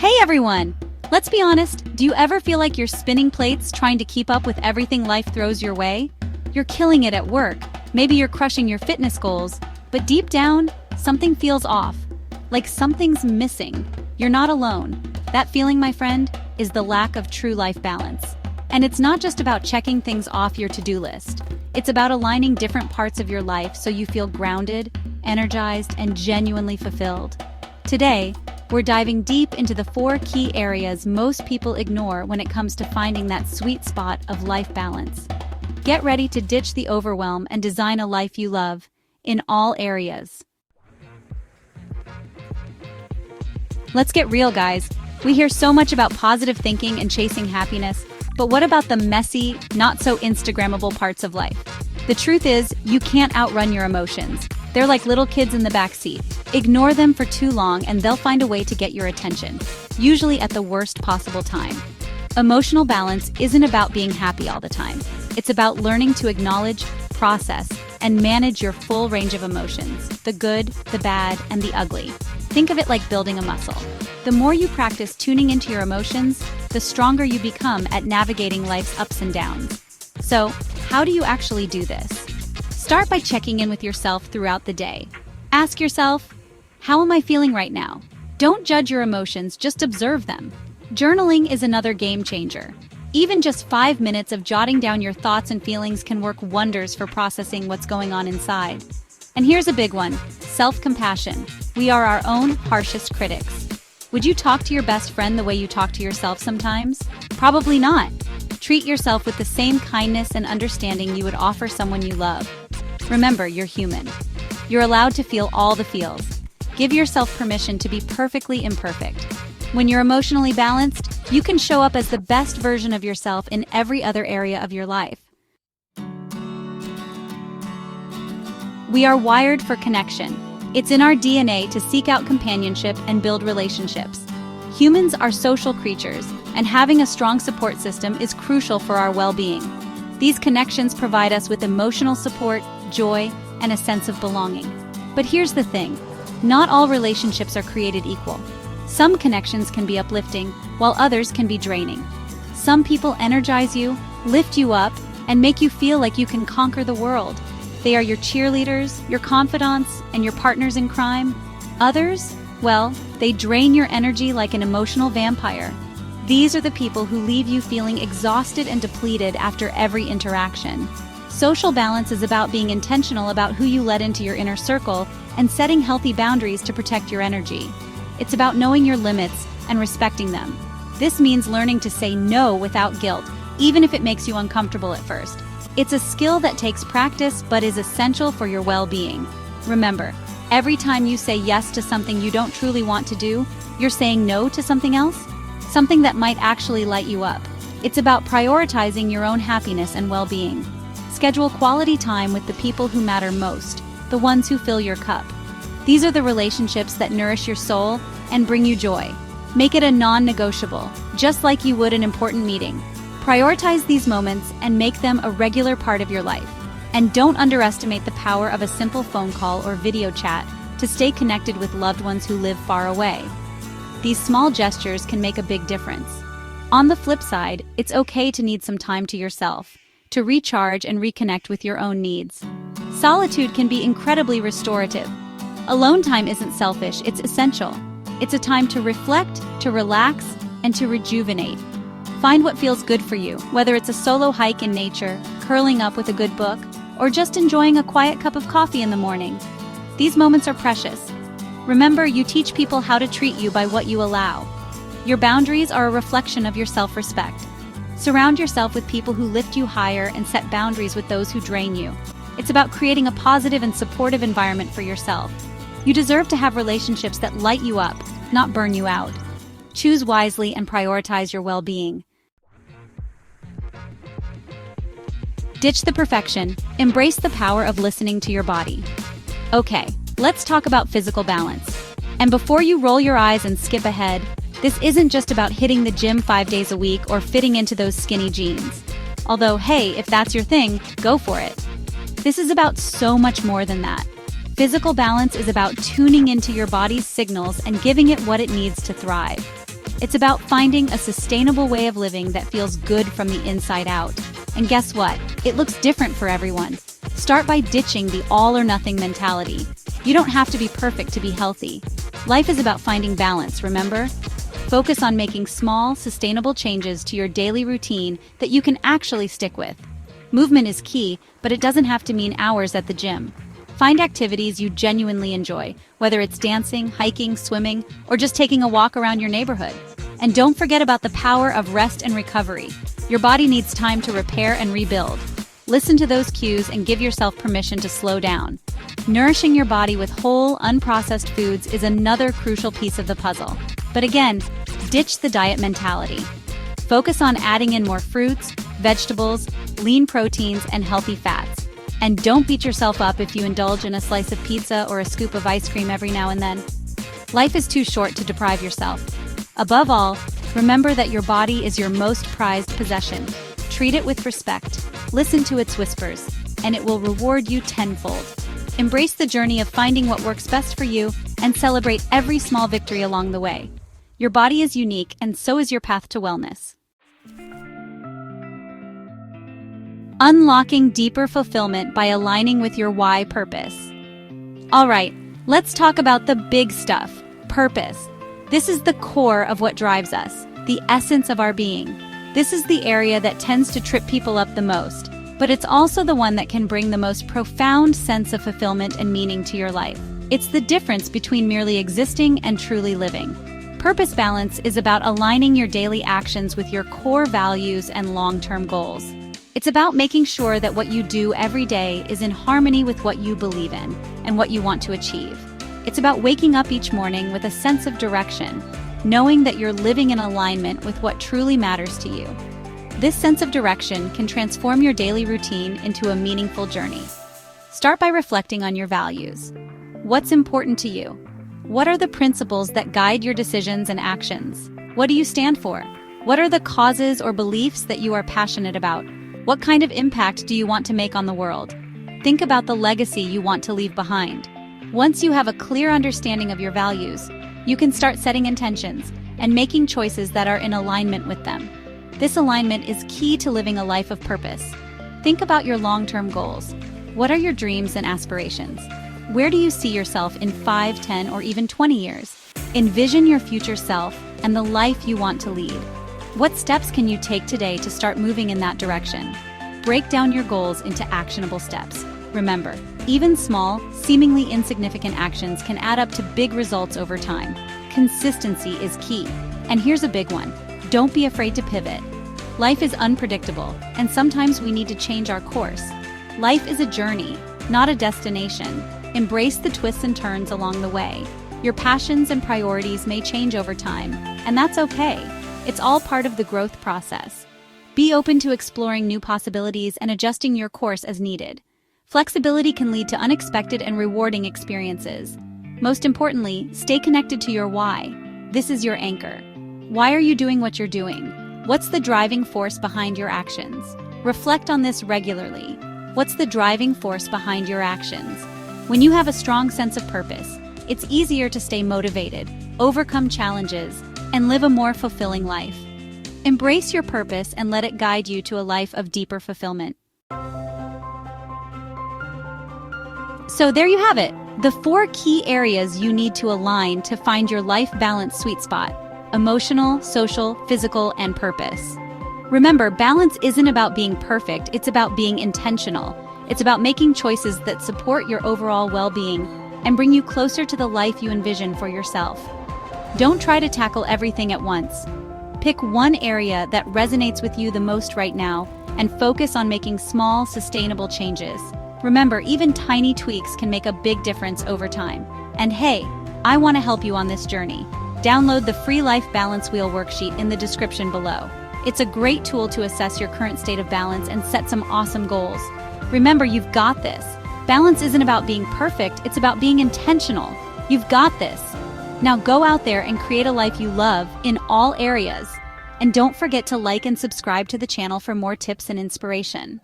Hey everyone! Let's be honest, do you ever feel like you're spinning plates trying to keep up with everything life throws your way? You're killing it at work, maybe you're crushing your fitness goals, but deep down, something feels off. Like something's missing. You're not alone. That feeling, my friend, is the lack of true life balance. And it's not just about checking things off your to-do list. It's about aligning different parts of your life so you feel grounded, energized, and genuinely fulfilled. Today, we're diving deep into the 4 key areas most people ignore when it comes to finding that sweet spot of life balance. Get ready to ditch the overwhelm and design a life you love, in all areas. Let's get real, guys. We hear so much about positive thinking and chasing happiness, but what about the messy, not-so-Instagrammable parts of life? The truth is, you can't outrun your emotions. They're like little kids in the backseat. Ignore them for too long and they'll find a way to get your attention, usually at the worst possible time. Emotional balance isn't about being happy all the time. It's about learning to acknowledge, process, and manage your full range of emotions, the good, the bad, and the ugly. Think of it like building a muscle. The more you practice tuning into your emotions, the stronger you become at navigating life's ups and downs. So, how do you actually do this? Start by checking in with yourself throughout the day. Ask yourself, how am I feeling right now? Don't judge your emotions, just observe them. Journaling is another game changer. Even just 5 minutes of jotting down your thoughts and feelings can work wonders for processing what's going on inside. And here's a big one, self-compassion. We are our own harshest critics. Would you talk to your best friend the way you talk to yourself sometimes? Probably not. Treat yourself with the same kindness and understanding you would offer someone you love. Remember, you're human. You're allowed to feel all the feels. Give yourself permission to be perfectly imperfect. When you're emotionally balanced, you can show up as the best version of yourself in every other area of your life. We are wired for connection. It's in our DNA to seek out companionship and build relationships. Humans are social creatures, and having a strong support system is crucial for our well-being. These connections provide us with emotional support, joy, and a sense of belonging. But here's the thing, not all relationships are created equal. Some connections can be uplifting, while others can be draining. Some people energize you, lift you up, and make you feel like you can conquer the world. They are your cheerleaders, your confidants, and your partners in crime. Others, well, they drain your energy like an emotional vampire. These are the people who leave you feeling exhausted and depleted after every interaction. Social balance is about being intentional about who you let into your inner circle and setting healthy boundaries to protect your energy. It's about knowing your limits and respecting them. This means learning to say no without guilt, even if it makes you uncomfortable at first. It's a skill that takes practice but is essential for your well-being. Remember, every time you say yes to something you don't truly want to do, you're saying no to something else, something that might actually light you up. It's about prioritizing your own happiness and well-being. Schedule quality time with the people who matter most, the ones who fill your cup. These are the relationships that nourish your soul and bring you joy. Make it a non-negotiable, just like you would an important meeting. Prioritize these moments and make them a regular part of your life. And don't underestimate the power of a simple phone call or video chat to stay connected with loved ones who live far away. These small gestures can make a big difference. On the flip side, it's okay to need some time to yourself, to recharge and reconnect with your own needs. Solitude can be incredibly restorative. Alone time isn't selfish, it's essential. It's a time to reflect, to relax, and to rejuvenate. Find what feels good for you, whether it's a solo hike in nature, curling up with a good book, or just enjoying a quiet cup of coffee in the morning. These moments are precious. Remember, you teach people how to treat you by what you allow. Your boundaries are a reflection of your self-respect. Surround yourself with people who lift you higher and set boundaries with those who drain you. It's about creating a positive and supportive environment for yourself. You deserve to have relationships that light you up, not burn you out. Choose wisely and prioritize your well-being. Ditch the perfection. Embrace the power of listening to your body. Okay, let's talk about physical balance. And before you roll your eyes and skip ahead, this isn't just about hitting the gym 5 days a week or fitting into those skinny jeans. Although, hey, if that's your thing, go for it. This is about so much more than that. Physical balance is about tuning into your body's signals and giving it what it needs to thrive. It's about finding a sustainable way of living that feels good from the inside out. And guess what? It looks different for everyone. Start by ditching the all-or-nothing mentality. You don't have to be perfect to be healthy. Life is about finding balance, remember? Focus on making small, sustainable changes to your daily routine that you can actually stick with. Movement is key, but it doesn't have to mean hours at the gym. Find activities you genuinely enjoy, whether it's dancing, hiking, swimming, or just taking a walk around your neighborhood. And don't forget about the power of rest and recovery. Your body needs time to repair and rebuild. Listen to those cues and give yourself permission to slow down. Nourishing your body with whole, unprocessed foods is another crucial piece of the puzzle. But again, ditch the diet mentality. Focus on adding in more fruits, vegetables, lean proteins, and healthy fats. And don't beat yourself up if you indulge in a slice of pizza or a scoop of ice cream every now and then. Life is too short to deprive yourself. Above all, remember that your body is your most prized possession. Treat it with respect, listen to its whispers, and it will reward you tenfold. Embrace the journey of finding what works best for you and celebrate every small victory along the way. Your body is unique, and so is your path to wellness. Unlocking deeper fulfillment by aligning with your why purpose. All right, let's talk about the big stuff, purpose. This is the core of what drives us, the essence of our being. This is the area that tends to trip people up the most, but it's also the one that can bring the most profound sense of fulfillment and meaning to your life. It's the difference between merely existing and truly living. Purpose balance is about aligning your daily actions with your core values and long-term goals. It's about making sure that what you do every day is in harmony with what you believe in and what you want to achieve. It's about waking up each morning with a sense of direction, knowing that you're living in alignment with what truly matters to you. This sense of direction can transform your daily routine into a meaningful journey. Start by reflecting on your values. What's important to you? What are the principles that guide your decisions and actions? What do you stand for? What are the causes or beliefs that you are passionate about? What kind of impact do you want to make on the world? Think about the legacy you want to leave behind. Once you have a clear understanding of your values, you can start setting intentions and making choices that are in alignment with them. This alignment is key to living a life of purpose. Think about your long-term goals. What are your dreams and aspirations? Where do you see yourself in 5, 10, or even 20 years? Envision your future self and the life you want to lead. What steps can you take today to start moving in that direction? Break down your goals into actionable steps. Remember, even small, seemingly insignificant actions can add up to big results over time. Consistency is key. And here's a big one. Don't be afraid to pivot. Life is unpredictable, and sometimes we need to change our course. Life is a journey, not a destination. Embrace the twists and turns along the way. Your passions and priorities may change over time, and that's okay. It's all part of the growth process. Be open to exploring new possibilities and adjusting your course as needed. Flexibility can lead to unexpected and rewarding experiences. Most importantly, stay connected to your why. This is your anchor. Why are you doing what you're doing? What's the driving force behind your actions? Reflect on this regularly. What's the driving force behind your actions? When you have a strong sense of purpose, it's easier to stay motivated, overcome challenges, and live a more fulfilling life. Embrace your purpose and let it guide you to a life of deeper fulfillment. So there you have it, the 4 key areas you need to align to find your life balance sweet spot: emotional, social, physical, and purpose. Remember, balance isn't about being perfect, it's about being intentional. It's about making choices that support your overall well-being and bring you closer to the life you envision for yourself. Don't try to tackle everything at once. Pick one area that resonates with you the most right now and focus on making small, sustainable changes. Remember, even tiny tweaks can make a big difference over time. And hey, I want to help you on this journey. Download the free Life Balance Wheel worksheet in the description below. It's a great tool to assess your current state of balance and set some awesome goals. Remember, you've got this. Balance isn't about being perfect, it's about being intentional. You've got this. Now go out there and create a life you love in all areas. And don't forget to like and subscribe to the channel for more tips and inspiration.